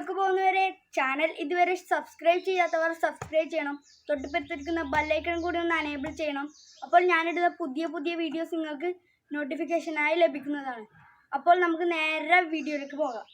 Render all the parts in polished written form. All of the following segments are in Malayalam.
വീഡിയോയിലേക്ക് പോകുന്നവരെ ചാനൽ ഇതുവരെ സബ്സ്ക്രൈബ് ചെയ്യാത്തവർ സബ്സ്ക്രൈബ് ചെയ്യണം. തൊട്ടടുത്തിരിക്കുന്ന ബെല്ലൈക്കൺ കൂടി ഒന്ന് എനേബിൾ ചെയ്യണം. അപ്പോൾ ഞാനിടുന്ന പുതിയ പുതിയ വീഡിയോസ് നിങ്ങൾക്ക് നോട്ടിഫിക്കേഷനായി ലഭിക്കുന്നതാണ്. അപ്പോൾ നമുക്ക് നേരെ വീഡിയോയിലേക്ക് പോകാം.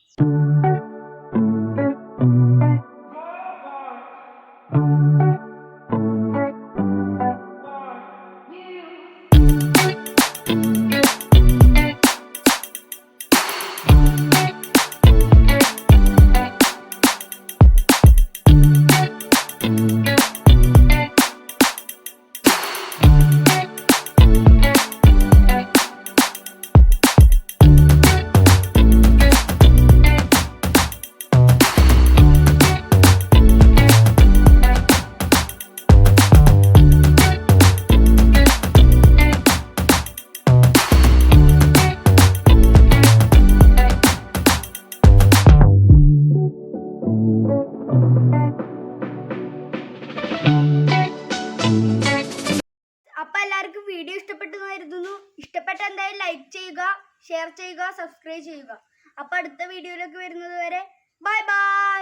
അപ്പോൾ എല്ലാവർക്കും വീഡിയോ ഇഷ്ടപ്പെട്ടു എന്ന് കരുതുന്നു. ഇഷ്ടപ്പെട്ട എന്തായാലും ലൈക്ക് ചെയ്യുക, ഷെയർ ചെയ്യുക, സബ്സ്ക്രൈബ് ചെയ്യുക. അപ്പോൾ അടുത്ത വീഡിയോയിലേക്ക് വരുന്നത് വരെ ബൈ ബൈ.